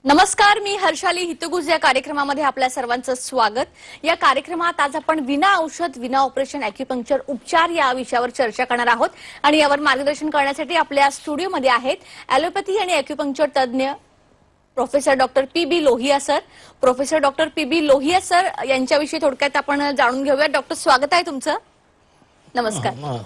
नमस्कार, मी हर्षाली हितगुज या कार्यक्रमामध्ये आपल्या सर्वांचं स्वागत। या कार्यक्रमात आज आपण विना औषध विना ऑपरेशन ॲक्युपंक्चर उपचार या विषयावर चर्चा करणार आहोत आणि यावर मार्गदर्शन करण्यासाठी आपल्या स्टुडिओमध्ये आहेत ॲलोपॅथी आणि ॲक्युपंक्चर तज्ञ professor doctor P B. Lohia sir. Professor doctor P B. Lohia sir यांच्याविषयी थोडक्यात आपण जाणून घेऊया। डॉक्टर, स्वागत आहे तुमचं। नमस्कार।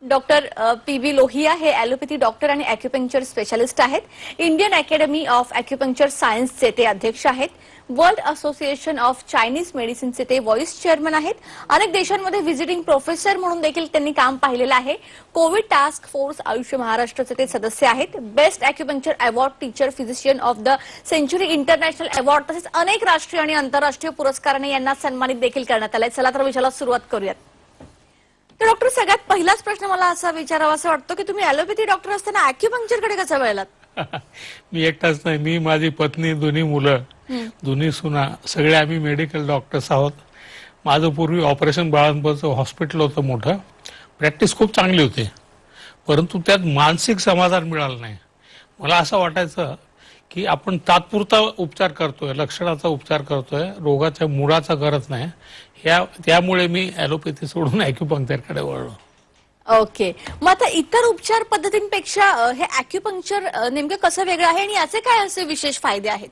Doctor P B. लोहिया हे ॲलोपॅथी डॉक्टर आणि ॲक्युपंक्चर स्पेशालिस्ट आहेत। इंडियन अकॅडमी ऑफ ॲक्युपंक्चर सायन्सचे ते अध्यक्ष आहेत। वर्ल्ड असोसिएशन ऑफ चायनीज मेडिसिनचे ते व्हाईस चेअरमन आहेत। अनेक देशांमध्ये व्हिजिटिंग प्रोफेसर म्हणून देखील त्यांनी काम पाहिलेलं आहे। कोविड टास्क फोर्स आयुष्य महाराष्ट्राचे ते सदस्य आहेत। Best acupuncture award, teacher physician of the century international award तसेच अनेक राष्ट्रीय आणि आंतरराष्ट्रीय पुरस्काराने यांना सन्मानित देखील करण्यात आले। चला तर विषयाला सुरुवात करूयात। तर डॉक्टर, सगळ्यात पहिलाच प्रश्न मला असा विचारावा असं वाटतो की तुम्ही ॲलोपॅथी डॉक्टर असताना ॲक्युपंक्चरकडे कसं वळलात? मी एकटाच नाही, मी, माझी पत्नी, दोन्ही मुलं, दोन्ही सुना, सगळे आम्ही मेडिकल डॉक्टर्स आहोत। माझं पूर्वी ऑपरेशन बाळांपचं हॉस्पिटल होतं मोठं, प्रॅक्टिस खूप चांगली होती, परंतु त्यात मानसिक समाधान मिळालं नाही। मला असं वाटायचं की आपण तात्पुरता उपचार करतोय, लक्षणाचा उपचार करतोय, रोगाच्या मुळाचा करत नाही। त्यामुळे मी ॲलोपॅथी सोडून ॲक्युपंक्चरकडे वळलो। ओके, मग आता इतर उपचार पद्धतींपेक्षा हे ॲक्युपंक्चर नेमकं कसं वेगळं आहे आणि याचे काय असे विशेष फायदे आहेत?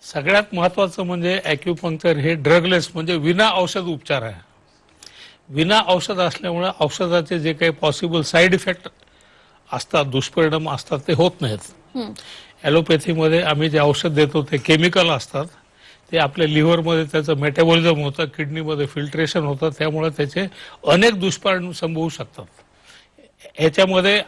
सगळ्यात महत्वाचं म्हणजे ॲक्युपंक्चर हे ड्रगलेस म्हणजे विना औषध उपचार आहे। विना औषध असल्यामुळे औषधाचे जे काही पॉसिबल साईड इफेक्ट असतात, दुष्परिणाम असतात, ते होत नाहीत। ॲलोपॅथीमध्ये आम्ही जे औषध देतो ते केमिकल असतात, ते आपल्या लिव्हरमध्ये त्याचं मेटाबॉलिझम होतं, किडनीमध्ये फिल्ट्रेशन होतं, त्यामुळे त्याचे अनेक दुष्परिणाम संभवू शकतात। ह्याच्यामध्ये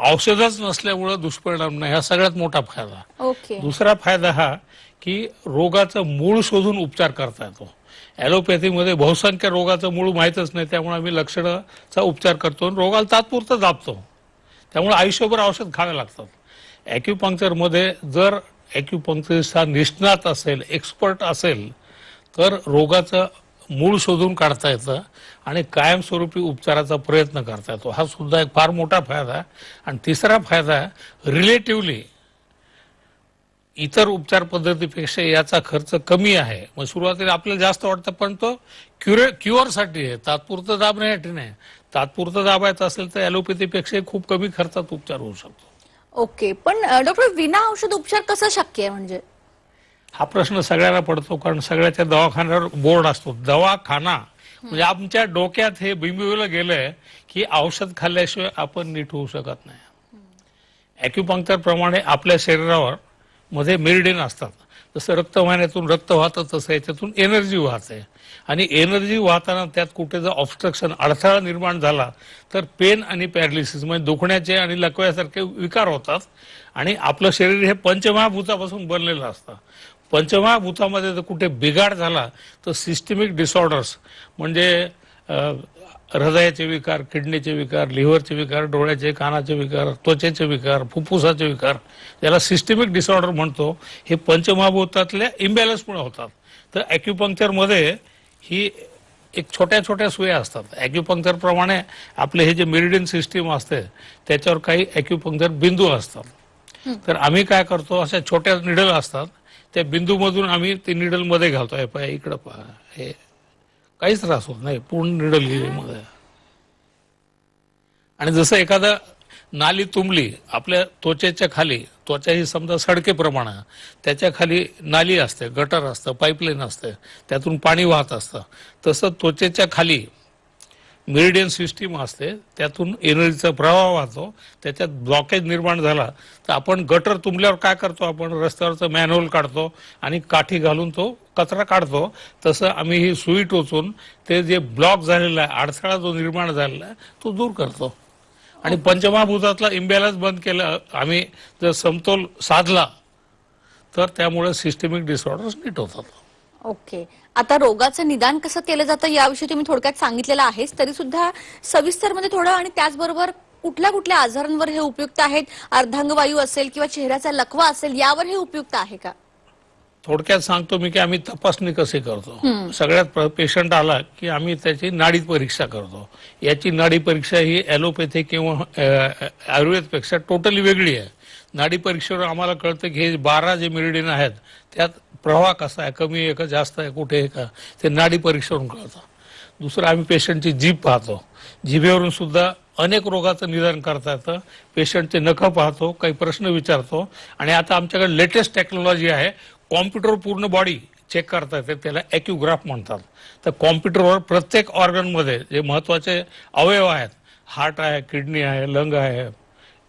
औषधच नसल्यामुळे दुष्परिणाम नाही, हा सगळ्यात मोठा फायदा। ओके। दुसरा फायदा हा की रोगाचं मूळ शोधून उपचार करता येतो। ॲलोपॅथीमध्ये बहुसंख्य रोगाचं मूळ माहीतच नाही, त्यामुळे आम्ही लक्षणाचा उपचार करतो आणि रोगाला तात्पुरतं दाबतो, त्यामुळे आयुष्यभर औषध खावे लागतात। ॲक्युपंक्चरमध्ये जर ॲक्युपंक्चरिस्ट हा निष्णात असेल, एक्सपर्ट असेल, तर रोगाचं मूळ शोधून काढता येतं आणि कायमस्वरूपी उपचाराचा प्रयत्न करता येतो। हा सुद्धा एक फार मोठा फायदा आहे। आणि तिसरा फायदा रिलेटिव्हली इतर उपचार पद्धतीपेक्षा याचा खर्च कमी आहे। मग सुरुवातीला आपल्याला जास्त वाटतं, पण तो क्युअरसाठी आहे, तात्पुरतं दाबण्यासाठी नाही। तात्पुरतं दाबायचं असेल तर ॲलोपॅथीपेक्षा खूप कमी खर्चात उपचार होऊ शकतो। ओके, पण डॉक्टर, विना औषध उपचार कसं शक्य आहे? म्हणजे हा प्रश्न सगळ्यांना पडतो, कारण सगळ्याच्या दवाखान्यावर बोर्ड असतो। दवाखाना म्हणजे आमच्या डोक्यात हे बिंबिवलं गेलंय की औषध खाल्ल्याशिवाय आपण नीट होऊ शकत नाही। ॲक्युपंक्चर प्रमाणे आपल्या शरीरावर मध्ये मेरिडियन असतात, जसं रक्तवाहिन्यातून रक्त वाहतं तसं याच्यातून एनर्जी वाहते, आणि एनर्जी वाहताना त्यात कुठे जर ऑब्स्ट्रक्शन, अडथळा निर्माण झाला तर पेन आणि पॅरालिसिस म्हणजे दुखण्याचे आणि लकव्यासारखे विकार होतात। आणि आपलं शरीर हे पंचमहाभूतापासून बनलेलं असतं। पंचमहाभूतामध्ये जर कुठे बिघाड झाला तर सिस्टमिक डिसऑर्डर्स म्हणजे हृदयाचे विकार, किडनीचे विकार, लिव्हरचे विकार, डोळ्याचे, कानाचे विकार, त्वचेचे विकार, फुफ्फुसाचे विकार, याला सिस्टमिक डिसऑर्डर म्हणतो, हे पंचमहाभूतातल्या इम्बॅलन्समुळे होतात। तर ॲक्युपंक्चरमध्ये ही एक छोट्या छोट्या सुया असतात। ॲक्युपंक्चर प्रमाणे आपले हे जे मेरिडियन सिस्टीम असते त्याच्यावर काही ॲक्युपंक्चर बिंदू असतात। तर आम्ही काय करतो, अशा छोट्या निडल असतात, त्या बिंदूमधून आम्ही ते निडल मध्ये घालतो। इकडं पहा, हे काहीच त्रास होत नाही, पूर्ण निडल मध्ये। आणि जसं एखादा नाली तुंबली आपल्या त्वचेच्या खाली, त्वचा ही समजा सडकेप्रमाणे, त्याच्या खाली नाली असते, गटर असतं, पाईपलाईन असते, त्यातून पाणी वाहत असतं, तसं त्वचेच्या खाली मेरिडियन सिस्टीम असते, त्यातून एनर्जीचा प्रवाह वाहतो। त्याच्यात ब्लॉकेज निर्माण झाला तर आपण गटर तुंबल्यावर काय करतो, आपण रस्त्यावरचं मॅनहोल काढतो आणि काठी घालून तो कचरा काढतो। तसं आम्ही ही सुई टोचून ते जे ब्लॉक झालेला आहे, अडथळा जो निर्माण झालेला आहे, तो दूर करतो। आणि पंचमहाभूतातला इम्बॅलन्स बंद केला आम्ही, जर समतोल साधला तर त्यामुळे सिस्टमिक डिसऑर्डर्स नीट होतात। ओके, आता रोगाचं निदान कसं केलं जातं याविषयी तुम्ही थोडक्यात सांगितलेलं आहेच, तरी सुद्धा सविस्तर मध्ये थोडं, आणि त्याचबरोबर कुठल्या कुठल्या आजारांवर हे उपयुक्त आहेत? अर्धांगवायू असेल किंवा चेहऱ्याचा लकवा असेल, यावर हे उपयुक्त आहे का? थोडक्यात सांगतो मी की आम्ही तपासणी कशी करतो। सगळ्यात पेशंट आला की आम्ही त्याची नाडी परीक्षा करतो। याची नाडी परीक्षा ही ॲलोपॅथी किंवा आयुर्वेदपेक्षा टोटली वेगळी आहे। नाडी परीक्षेवर आम्हाला कळतं की हे 12 जे मेरिडियन आहेत त्यात प्रवाह कसा आहे, कमी आहे का, जास्त आहे, कुठे आहे का, ते नाडी परीक्षेवरून कळतं. दुसरं आम्ही पेशंटची जीभ पाहतो. जिभेवरून सुद्धा अनेक रोगाचं निदान करता येतं. पेशंटचे नखं पाहतो, काही प्रश्न विचारतो. आणि आता आमच्याकडे लेटेस्ट टेक्नॉलॉजी आहे, कॉम्प्युटर पूर्ण बॉडी चेक करता येते, त्याला ॲक्युग्राफ म्हणतात. तर कॉम्प्युटरवर प्रत्येक ऑर्गनमध्ये जे महत्त्वाचे अवयव आहेत, हार्ट आहे, किडनी आहे, लंग आहे,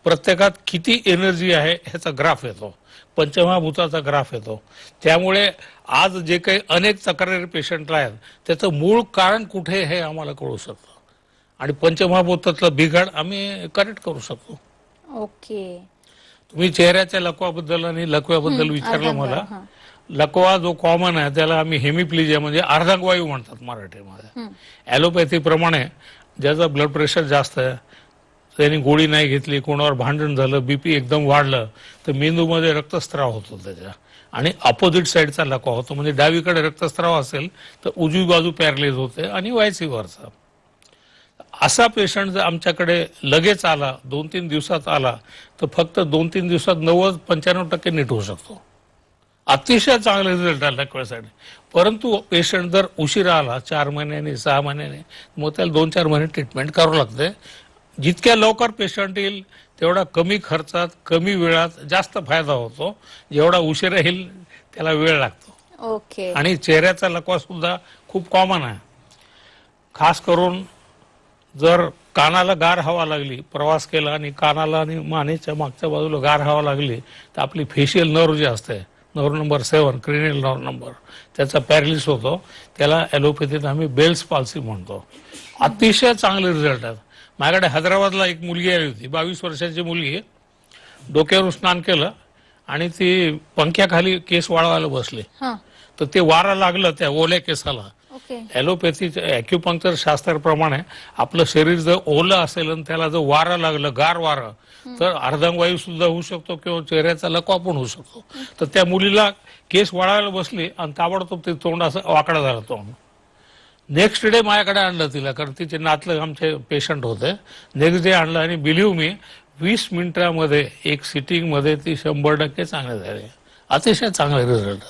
प्रत्येकात किती एनर्जी आहे ह्याचा ग्राफ येतो, पंचमहाभूताचा ग्राफ येतो. त्यामुळे आज जे काही अनेक तक्रारी पेशंटला आहेत त्याचं मूळ कारण कुठे हे आम्हाला कळू शकतं आणि पंचमहाभूतातलं बिघाड आम्ही करेक्ट करू शकतो. ओके. तुम्ही चेहऱ्याच्या लकवाबद्दल आणि लकव्याबद्दल विचारलं मला. लकवा जो कॉमन आहे त्याला आम्ही हेमिप्लिजिया म्हणजे अर्धांगवायू म्हणतात मराठीमध्ये. ॲलोपॅथी प्रमाणे ज्याचं ब्लड प्रेशर जास्त आहे, त्यांनी गोळी नाही घेतली, कोणावर भांडण झालं, बीपी एकदम वाढलं तर मेंदूमध्ये रक्तस्राव होतो त्याच्या, आणि अपोजिट साईडचा लकवा होतो. म्हणजे डावीकडे रक्तस्राव असेल तर उजवी बाजू पॅरलाइज होते आणि व्हायसी वर्सा. असा पेशंट जर आमच्याकडे लगेच आला, 2-3 दिवसात आला, तर फक्त 2-3 दिवसात 90-95% नीट होऊ शकतो. अतिशय चांगले रिझल्ट आला लकव्यासाठी. परंतु पेशंट जर उशिरा आला, 4 महिन्यांनी 6 महिन्यांनी, मग त्याला 2-4 महिने ट्रीटमेंट करावं लागते. जितक्या लवकर पेशंट येईल तेवढा कमी खर्चात, कमी वेळात जास्त फायदा होतो. जेवढा उशिरा येईल त्याला वेळ लागतो. ओके. आणि चेहऱ्याचा लकवा सुद्धा खूप कॉमन आहे. खास करून जर कानाला गार हवा लागली, प्रवास केला आणि कानाला आणि मानेच्या मागच्या बाजूला गार हवा लागली, तर आपली फेशियल नर्व जे असते, nerve number 7 cranial nerve number, त्याचा पॅरलिस होतो. त्याला ॲलोपॅथीत आम्ही बेल्स पाल्सी म्हणतो. अतिशय चांगले रिझल्ट आहेत. माझ्याकडे हैदराबादला एक मुलगी आली होती, 22 वर्षाची मुलगी. डोक्यावरून स्नान केलं आणि ती पंख्याखाली केस वाळवायला बसले, तर ते वारा लागलं त्या ओल्या केसाला. ॲलोपॅथीच्या ॲक्युपंक्चर शास्त्राप्रमाणे आपलं शरीर जर ओलं असेल आणि त्याला जर वारा लागलं, गार वारं, तर अर्धांगवायू सुद्धा होऊ शकतो किंवा चेहऱ्याचा लकवा पण होऊ शकतो. तर त्या मुलीला केस वाळायला बसली आणि ताबडतोब ते तोंड असं वाकडं झालं तोंड. नेक्स्ट डे माझ्याकडे आणलं तिला, कारण तिचे नातलं आमचे पेशंट होते. नेक्स्ट डे आणलं आणि बिलीव्ह मी 20 मिनिटामध्ये एक सिटिंगमध्ये ती 100% चांगले झाले. अतिशय चांगले रिझल्ट.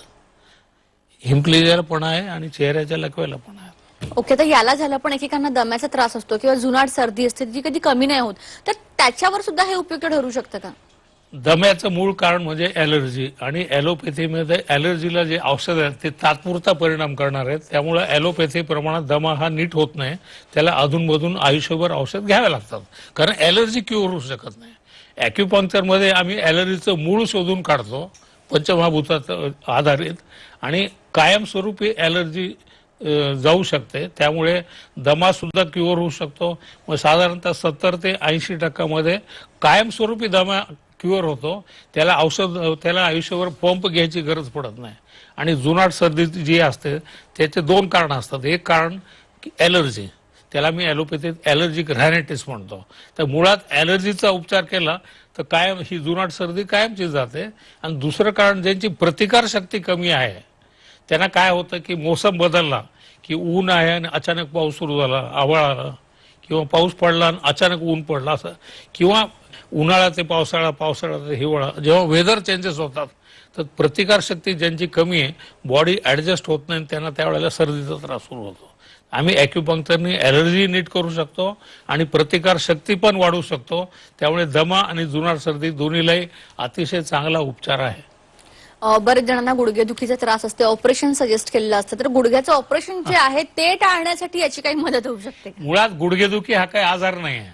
हिमप्लेजियाला पण आहे आणि चेहऱ्याच्या लकव्याला पण आहे. ओके. तर याला झालं, पण एकेकांना दम्याचा त्रास असतो किंवा जुनाट सर्दी असते जी कधी कमी नाही होत, तर त्याच्यावर सुद्धा हे उपयुक्त ठरू शकतं का? दम्याचं मूळ कारण म्हणजे ॲलर्जी, आणि ॲलोपॅथीमध्ये ॲलर्जीला जे औषध आहेत ते तात्पुरता परिणाम करणार आहेत. त्यामुळे ॲलोपॅथी प्रमाणात दमा हा नीट होत नाही. त्याला अधूनमधून आयुष्यभर औषध घ्यावे लागतात, कारण ॲलर्जी क्युअर होऊ शकत नाही. ॲक्युपंक्चरमध्ये आम्ही ॲलर्जीचं मूळ शोधून काढतो, पंचमहाभूताचं आधारित, आणि कायमस्वरूपी ॲलर्जी जाऊ शकते. त्यामुळे दमा सुद्धा क्युअर होऊ शकतो. मग साधारणतः 70 ते 80% मध्ये कायमस्वरूपी दमा क्युअर होतो. त्याला औषध, त्याला आयुष्यभर पंप घ्यायची गरज पडत नाही. आणि जुनाट सर्दी जी असते त्याचे 2 कारण असतात. एक कारण ॲलर्जी, त्याला मी ॲलोपॅथीत ॲलर्जिक रायनायटिस म्हणतो. तर मुळात ॲलर्जीचा उपचार केला तर कायम ही जुनाट सर्दी कायमची जाते. आणि दुसरं कारण, ज्यांची प्रतिकारशक्ती कमी आहे त्यांना काय होतं की मोसम बदलला की ऊन आहे आणि अचानक पाऊस सुरू झाला, आभाळ आलं, किंवा पाऊस पडला आणि अचानक ऊन पडला असं, किंवा उन्हाळा ते पावसाळा, पावसाळा ते हिवाळा, जेव्हा वेदर चेंजेस होतात तर प्रतिकारशक्ती ज्यांची कमी आहे, बॉडी ॲडजस्ट होत नाही, त्यांना त्यावेळेला सर्दीचा त्रास सुरू होतो. आम्ही ॲक्युपंक्चरनी ॲलर्जी नीट करू शकतो आणि प्रतिकारशक्ती पण वाढवू शकतो. त्यामुळे दमा आणि जुनाट सर्दी दोन्हीलाही अतिशय चांगला उपचार आहे. बरेच जणांना गुडघेदुखीचा त्रास असते, ऑपरेशन सजेस्ट केलेलं असतं, तर गुडघ्याचं ऑपरेशन जे आहे ते टाळण्यासाठी याची काही मदत होऊ शकते का? मुळात गुडघेदुखी हा काही आजार नाही आहे,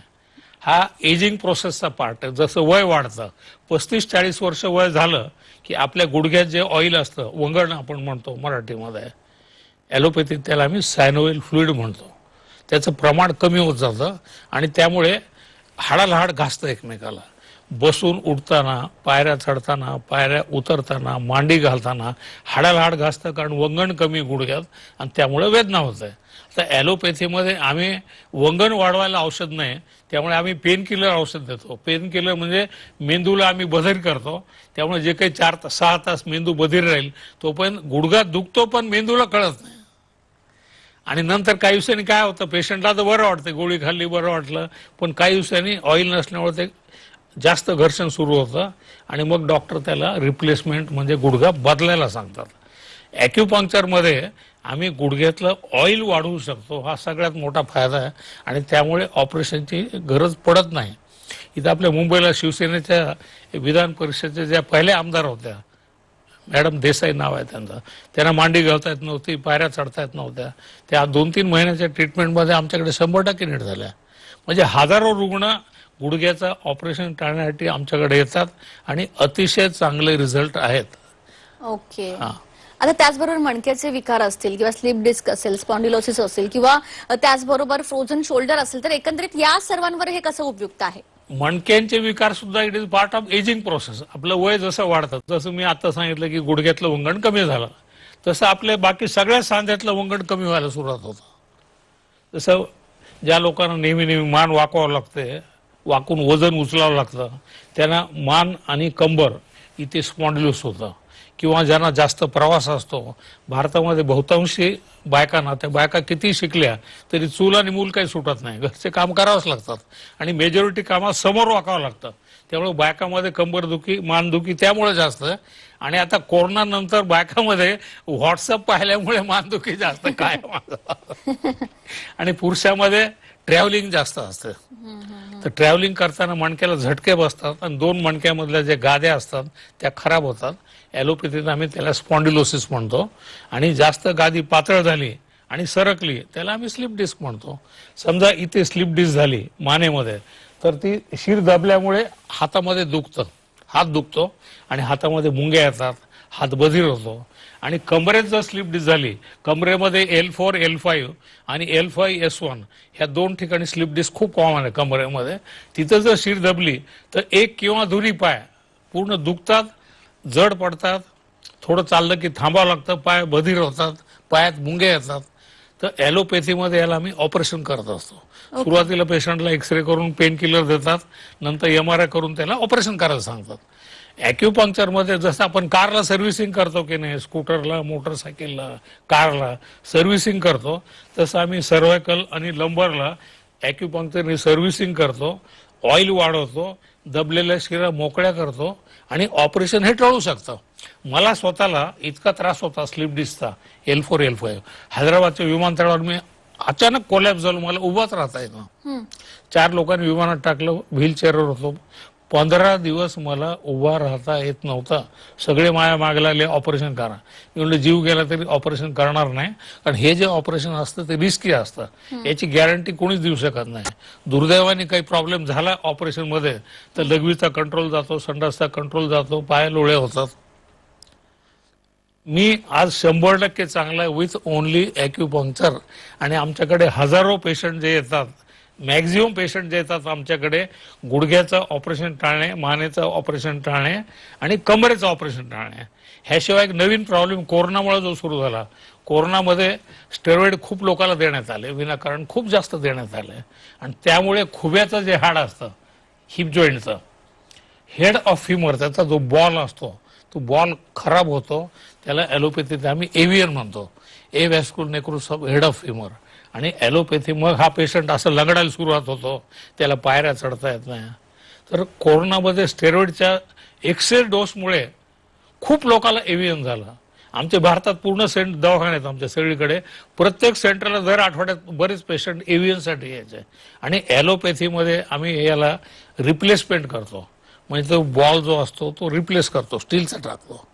हा एजिंग प्रोसेसचा पार्ट आहे. जसं वय वाढतं, 35-40 वर्ष वय झालं की आपल्या गुडघ्यात जे ऑइल असतं, वंगण आपण म्हणतो मराठीमध्ये, ॲलोपॅथीत त्याला आम्ही सायनोव्हिल फ्लुइड म्हणतो, त्याचं प्रमाण कमी होत जातं आणि त्यामुळे हाडाला हाड घासतं एकमेकाला. बसून उठताना, पायऱ्या चढताना, पायऱ्या उतरताना, मांडी घालताना हाडाला हाड घासतं, कारण वंगण कमी गुडघ्यात आणि त्यामुळे वेदना होत आहे. तर ॲलोपॅथीमध्ये आम्ही वंगण वाढवायला औषध नाही, त्यामुळे आम्ही पेन किलर औषध देतो. पेन किलर म्हणजे मेंदूला आम्ही बधीर करतो. त्यामुळे जे काही 4-6 तास मेंदू बधीर राहील तोपर्यंत गुडघा दुखतो पण मेंदूला कळत नाही. आणि नंतर काही दिवसांनी काय होतं, पेशंटला तर बरं वाटतं, गोळी खाल्ली बरं वाटलं, पण काही दिवसांनी ऑइल नसल्यामुळे ते जास्त घर्षण सुरू होतं आणि मग डॉक्टर त्याला रिप्लेसमेंट म्हणजे गुडघा बदलायला सांगतात. ॲक्युपंक्चरमध्ये आम्ही गुडघ्यातलं ऑइल वाढवू शकतो, हा सगळ्यात मोठा फायदा आहे आणि त्यामुळे ऑपरेशनची गरज पडत नाही. इथं आपल्या मुंबईला शिवसेनेच्या विधान परिषदेच्या ज्या पहिल्या आमदार होत्या, मॅडम देसाई नाव आहे त्यांचं, त्यांना मांडी घालता येत नव्हती, पायऱ्या चढता येत नव्हत्या, त्या 2-3 महिन्याच्या ट्रीटमेंटमध्ये आमच्याकडे 100% नीट झाल्या. म्हणजे हजारो रुग्ण गुडघ्याचं ऑपरेशन टाळण्यासाठी आमच्याकडे येतात आणि अतिशय चांगले रिझल्ट आहेत. ओके. हा. आता त्याचबरोबर मणक्याचे विकार असतील किंवा स्लिप डिस्क असेल, स्पॉन्डिलोसिस असेल किंवा त्याचबरोबर फ्रोझन शोल्डर असेल, तर एकंदरीत या सर्वांवर हे कसं उपयुक्त आहे? मणक्यांचे विकार सुद्धा it is part of ageing process. आपलं वय जसं वाढतं, जसं मी आता सांगितलं की गुडघ्यातलं वंगण कमी झालं, तसं आपल्या बाकी सगळ्या सांध्यातलं वंगण कमी व्हायला सुरुवात होतं. जसं ज्या लोकांना नेहमी नेहमी मान वाकवावं लागते, वाकून वजन उचलावं लागतं, त्यांना मान आणि कंबर इथे स्पॉन्डिलोसिस होतं. किंवा ज्यांना जास्त प्रवास असतो, भारतामध्ये बहुतांशी बायकांना, त्या बायका किती शिकल्या तरी चूल आणि मूल काही सुटत नाही, घरचे काम करावंच लागतात आणि मेजॉरिटी कामात समोर वाकावं लागतं. त्यामुळे बायकामध्ये कंबरदुखी, मानदुखी त्यामुळे जास्त. आणि आता कोरोना नंतर बायकामध्ये व्हॉट्सअप पाहिल्यामुळे मानदुखी जास्त काय आणि पुरुषामध्ये ट्रॅव्हलिंग जास्त असतं. तर ट्रॅव्हलिंग करताना मणक्याला झटके बसतात आणि 2 मणक्यामधल्या जे गाद्या असतात त्या खराब होतात. ॲलोपॅथीत आम्ही त्याला स्पॉन्डिलोसिस म्हणतो. आणि जास्त गादी पातळ झाली आणि सरकली त्याला आम्ही स्लिप डिस्क म्हणतो. समजा इथे स्लिप डिस्क झाली मानेमध्ये, तर ती शिर दाबल्यामुळे हातामध्ये दुखतं, हात दुखतो आणि हातामध्ये मुंग्या येतात, हात बधीर होतो. आणि कमरेत जर स्लिप डिस्क झाली, कमरेमध्ये L4, L5 आणि L5, S1 ह्या 2 ठिकाणी स्लिप डिस्क खूप कॉमन आहे कमरेमध्ये. तिथं जर शिर दबली तर 1 किंवा दोन्ही पाय पूर्ण दुखतात, जड पडतात, थोडं चाललं की थांबावं लागतं, पाय बधीर होतात, पायात मुंग्या येतात. तर ॲलोपॅथीमध्ये याला आम्ही ऑपरेशन करत असतो. सुरुवातीला पेशंटला एक्सरे करून पेन किलर देतात, नंतर MRI करून त्याला ऑपरेशन करायला सांगतात. ॲक्युपंक्चरमध्ये जसं आपण कारला सर्व्हिसिंग करतो की नाही, स्कूटरला, मोटरसायकलला, कारला सर्व्हिसिंग करतो, तसं आम्ही सर्व्हायकल आणि लंबरला ॲक्युपंक्चरने सर्व्हिसिंग करतो, ऑइल वाढवतो, दबलेल्या शिरा मोकळ्या करतो आणि ऑपरेशन हे टळू शकतं. मला स्वतःला इतका त्रास होता स्लिप डिस्कचा, L4, L5, हैदराबादच्या विमानतळावर मी अचानक कोलॅप्स झालो, मला उभाच राहता येतं. 4 लोकांनी विमानात टाकलं, व्हीलचेअरवर होतो. 15 दिवस मला उभा राहता येत नव्हता. सगळे माया मागे लागले, ऑपरेशन करा. मी म्हणलं जीव गेला तरी ऑपरेशन करणार नाही, कारण हे जे ऑपरेशन असतं ते रिस्की असतं, याची गॅरंटी कोणीच देऊ शकत नाही. दुर्दैवाने काही प्रॉब्लेम झाला ऑपरेशनमध्ये तर लघवीचा कंट्रोल जातो, संडासचा कंट्रोल जातो, पाय लोळे होतात. मी आज 100% चांगला आहे विथ ओनली ॲक्युपंक्चर. आणि आमच्याकडे हजारो पेशंट जे येतात, मॅक्झिमम पेशंट जे येतात आमच्याकडे गुडघ्याचं ऑपरेशन टाळणे, मानेचं ऑपरेशन टाळणे आणि कमरेचं ऑपरेशन टाळणे. ह्याशिवाय एक नवीन प्रॉब्लेम कोरोनामुळे जो सुरू झाला, कोरोनामध्ये स्टेरॉइड खूप लोकांना देण्यात आले, विनाकारण खूप जास्त देण्यात आले आणि त्यामुळे खुब्याचं जे हाड असतं, हिप जॉईंटचं हेड ऑफ फिमर, त्याचा जो बॉल असतो तो बॉल खराब होतो. त्याला ॲलोपॅथीत आम्ही एव्हियन म्हणतो, avascular necrosis of head of femur. आणि ॲलोपॅथी मग हा पेशंट असं लंगडायला सुरुवात होतो, त्याला पायऱ्या चढता येत नाही. तर कोरोनामध्ये स्टेरॉइडच्या एक्सेस डोसमुळे खूप लोकांना एव्हियन झालं. आमच्या भारतात पूर्ण दवाखाने आहेत आमच्या सगळीकडे, प्रत्येक सेंटरला दर आठवड्यात बरेच पेशंट एव्हियनसाठी यायचे. आणि ॲलोपॅथीमध्ये आम्ही याला रिप्लेसमेंट करतो, म्हणजे तो बॉल जो असतो तो रिप्लेस करतो, स्टीलचा टाकतो.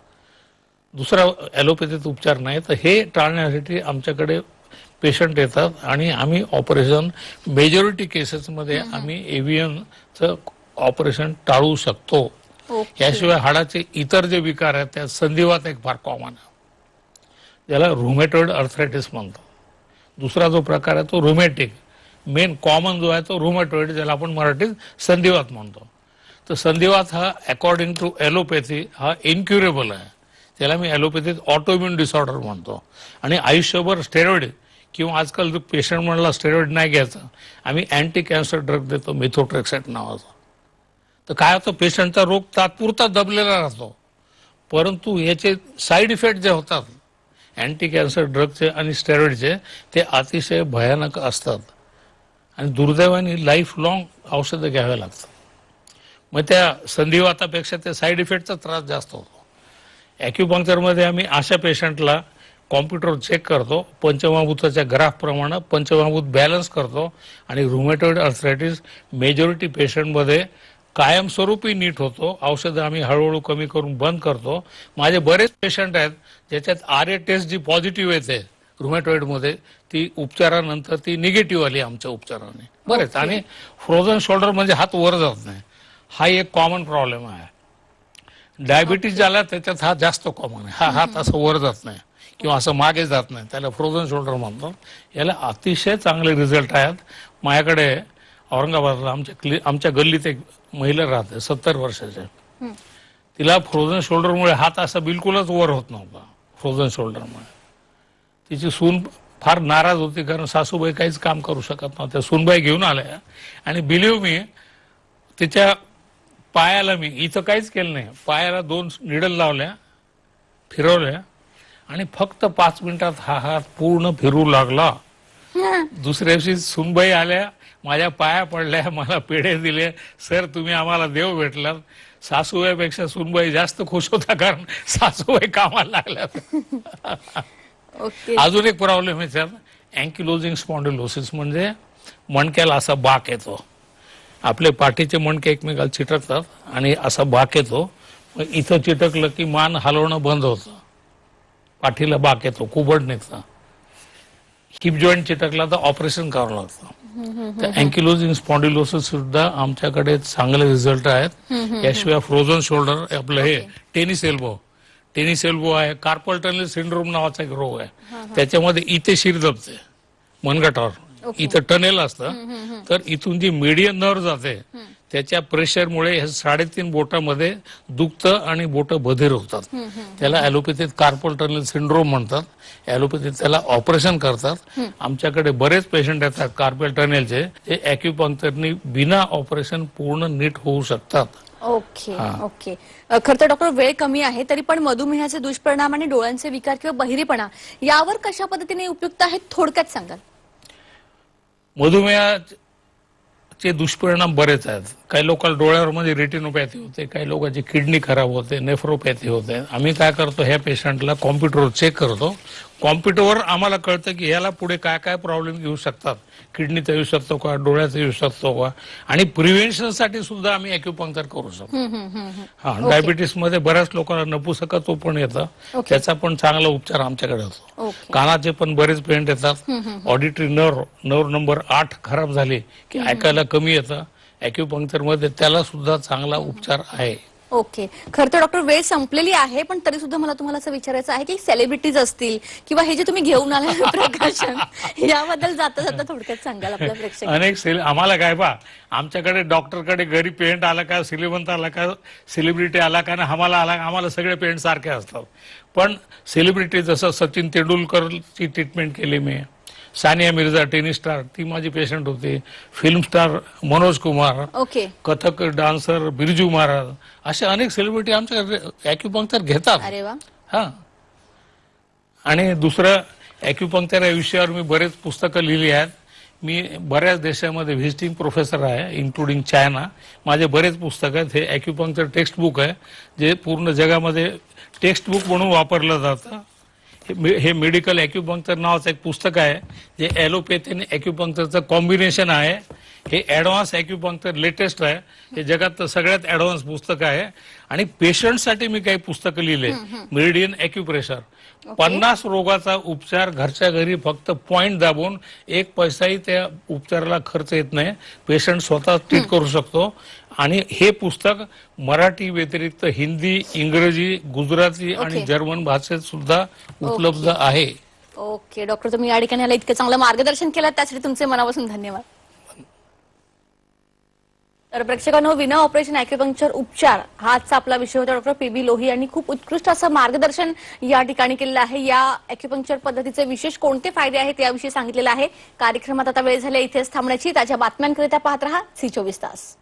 दुसरा ॲलोपॅथीत उपचार नाही. तर हे टाळण्यासाठी आमच्याकडे पेशंट येतात आणि आम्ही ऑपरेशन मेजॉरिटी केसेसमध्ये आम्ही एव्हियनचं ऑपरेशन टाळू शकतो. याशिवाय हाडाचे इतर जे विकार आहेत त्यात संधिवात एक फार कॉमन आहे, ज्याला रुमेटॉइड आर्थरायटिस म्हणतो. दुसरा जो प्रकार आहे तो रुमॅटिक, मेन कॉमन जो आहे तो रुमेटॉइड, ज्याला आपण मराठीत संधिवात म्हणतो. तर संधिवात हा अकॉर्डिंग टू ॲलोपॅथी हा इन्क्युरेबल आहे, त्याला मी ॲलोपॅथीत ऑटोइम्युन डिसऑर्डर म्हणतो. आणि आयुष्यभर स्टेरॉइड किंवा आजकाल जो पेशंट म्हणला स्टेरॉइड नाही घ्यायचा, आम्ही अँटी कॅन्सर ड्रग देतो, मेथोट्रेक्सेट नावाचा. तर काय होतं, पेशंटचा रोग तात्पुरता दबलेला राहतो, परंतु याचे साईड इफेक्ट जे होतात अँटी कॅन्सर ड्रगचे आणि स्टेरॉइडचे ते अतिशय भयानक असतात आणि दुर्दैवाने लाईफ लॉंग औषधं घ्यावे लागतात. मग त्या संधिवातापेक्षा ते साईड इफेक्टचा त्रास जास्त होतो. ॲक्युपंक्चरमध्ये आम्ही अशा पेशंटला कॉम्प्युटर चेक करतो, पंचमहाभूताच्या ग्राफप्रमाणे पंचमहाभूत बॅलन्स करतो आणि रुमॅटॉइड आर्थरायटिस मेजॉरिटी पेशंटमध्ये कायमस्वरूपी नीट होतो. औषधं आम्ही हळूहळू कमी करून बंद करतो. माझे बरेच पेशंट आहेत ज्याच्यात RA टेस्ट जी पॉझिटिव्ह येते रुमॅटॉइडमध्ये, ती उपचारानंतर ती निगेटिव्ह आली आमच्या उपचाराने बरेच. आणि फ्रोझन शोल्डर म्हणजे हात वर जात नाही, हा एक कॉमन प्रॉब्लेम आहे. डायबिटीज झाला त्याच्यात हा जास्त कॉमन आहे. हा हात असं वर जात नाही किंवा असं मागे जात नाही, त्याला फ्रोझन शोल्डर म्हणतो. याला अतिशय चांगले रिझल्ट आहेत. माझ्याकडे औरंगाबादला आमच्या गल्लीत एक महिला राहते 70 वर्षाच्या. तिला फ्रोझन शोल्डरमुळे हात असा बिलकुलच वर होत नव्हता. फ्रोझन शोल्डरमुळे तिची सून फार नाराज होती, कारण सासूबाई काहीच काम करू शकत नव्हत्या. सूनबाई घेऊन आल्या आणि बिलीव्ह मी, तिच्या पायाला मी इथं काहीच केलं नाही, पायाला 2 निडल लावल्या, फिरवल्या आणि फक्त 5 मिनिटात हा हात पूर्ण फिरू लागला. दुसऱ्या दिवशी सुनबाई आल्या, माझ्या पाया पडल्या, मला पेढे दिले. सर तुम्ही आम्हाला देव भेटलात. सासूबाईपेक्षा सुनबाई जास्त खुश होता, कारण सासूबाई कामाला लागल्या. अजून एक प्रॉब्लेम आहे त्यात, अँकिलोजिंग स्पॉन्डिलोसिस म्हणजे मणक्याला असा बाक येतो. आपले पाठीचे मणके एकमेकाला चिटकतात आणि असा बाक येतो. मग इथं चिटकलं की मान हलवणं बंद होतं, पाठीला बाक येतो, कुबड निघतं. हिप जॉईंट चिटकला तर ऑपरेशन करावं लागतं. तर अँकिलोजिंग स्पॉन्डिलोसिस सुद्धा आमच्याकडे चांगले रिझल्ट आहेत. याशिवाय फ्रोझन शोल्डर, आपलं हे टेनिस एल्बो आहे. कार्पल टनेल सिंड्रोम नावाचा एक रोग आहे, त्याच्यामध्ये इथे शिर दबते मनगटावर, इथं टनेल असतं. तर इथून जी मीडियन नर्व जाते त्याच्या प्रेशरमुळे हे 3.5 बोटामध्ये दुखतं आणि बोटं बधीर होतात. त्याला ॲलोपॅथीत कार्पल टनेल सिंड्रोम म्हणतात. ॲलोपॅथीत त्याला ऑपरेशन करतात. आमच्याकडे बरेच पेशंट येतात कार्पल टनेलचे, जे ॲक्युपंक्चरनी बिना ऑपरेशन पूर्ण नीट होऊ शकतात. ओके. खरं तर डॉक्टर वेळ कमी आहे, तरी पण मधुमेहाचे दुष्परिणाम आणि डोळ्यांचे विकार किंवा बहिरेपणा यावर कशा पद्धतीने उपयुक्त आहेत थोडक्यात सांगाल? मधुमेहाचे दुष्परिणाम बरेच आहेत. काही लोकांना डोळ्यावर मध्ये रेटिनोपॅथी होते, काही लोकांची किडनी खराब होते, नेफ्रोपॅथी होते. आम्ही काय करतो, ह्या पेशंटला कॉम्प्युटरवर चेक करतो. कॉम्प्युटरवर आम्हाला कळतं की ह्याला पुढे काय काय प्रॉब्लेम येऊ शकतात. किडनीचा येऊ शकतो का, डोळ्याचा येऊ शकतो का, आणि प्रिव्हेन्शनसाठी सुद्धा आम्ही ॲक्युपंक्चर करू शकतो. डायबिटीस मध्ये बऱ्याच लोकांना नपुसकत्व पण येतं, त्याचा पण चांगला उपचार आमच्याकडे होतो. कानाचे पण बरेच पेशंट येतात. ऑडिटरी नर्व नंबर 8 खराब झाली की ऐकायला कमी येतं. ॲक्युपंक्चर मध्ये त्याला सुद्धा चांगला उपचार आहे. ओके. खरं तर डॉक्टर वेळ संपलेली आहे, पण तरी सुद्धा मला तुम्हाला असं विचारायचं आहे की सेलिब्रिटीज असतील किंवा हे जे तुम्ही घेऊन आले प्रकाशन, याबद्दल जाता जाता थोडक्यात सांगाल आपल्या प्रेक्षक? अनेक आम्हाला काय पहा, आमच्याकडे डॉक्टरकडे गरीब पेशंट आला का, श्रीमंत आला का, सेलिब्रिटी आला का, आम्हाला सगळे पेशंट सारखे असतात. पण सेलिब्रिटी जसं सचिन तेंडुलकरची ट्रीटमेंट केली मी, सानिया मिर्झा टेनिस स्टार ती माझी पेशंट होती, film star Manoj Kumar, Kathak dancer Birju Maharaj, असे अनेक सेलिब्रिटी आमच्याकडे ॲक्युपंक्चर घेतात. अरे वा. हा. आणि दुसरं, ॲक्युपंक्चर या विषयावर मी बरेच पुस्तकं लिहिली आहेत. मी बऱ्याच देशामध्ये व्हिजिटिंग प्रोफेसर आहे, इन्क्लुडिंग चायना. माझे बरेच पुस्तक आहेत. हे ॲक्युपंक्चर टेक्स्ट बुक आहे, जे पूर्ण जगामध्ये टेक्स्ट बुक म्हणून वापरलं जातं. हे मेडिकल ॲक्युपंक्चर नावाचं एक पुस्तक आहे, जे ॲलोपॅथी आणि ॲक्युपंक्चरचं कॉम्बिनेशन आहे. हे ॲडव्हान्स ॲक्युपंक्चर लेटेस्ट आहे, हे जगातलं सगळ्यात ॲडव्हान्स पुस्तक आहे. आणि पेशंटसाठी मी काही पुस्तकं लिहिले, मेरिडियन ॲक्युप्रेशर. 50 रोगाचा उपचार घरच्या घरी फक्त पॉइंट दाबून 1 पैसाही त्या उपचाराला खर्च येत नाही, पेशंट स्वतः ट्रीट करू शकतो. आणि हे पुस्तक मराठी व्यतिरिक्त हिंदी, इंग्रजी, गुजराती आणि जर्मन भाषेत सुद्धा उपलब्ध आहे. ओके डॉक्टर, तुम्ही या ठिकाणी याला इतकं चांगलं मार्गदर्शन केलं, त्यासाठी तुमचे मनापासून धन्यवाद. तर प्रेक्षकांनो, विना ऑपरेशन ॲक्युपंक्चर उपचार हा आजचा आपला विषय होता. डॉक्टर PB लोही यांनी खूप उत्कृष्ट असं मार्गदर्शन या ठिकाणी केलेलं आहे. या ॲक्युपंक्चर पद्धतीचे विशेष कोणते फायदे आहेत याविषयी सांगितलेलं आहे. कार्यक्रमात आता वेळ झाली इथेच थांबण्याची. ताज्या बातम्यांकरिता पाहत रहा झी 24 तास.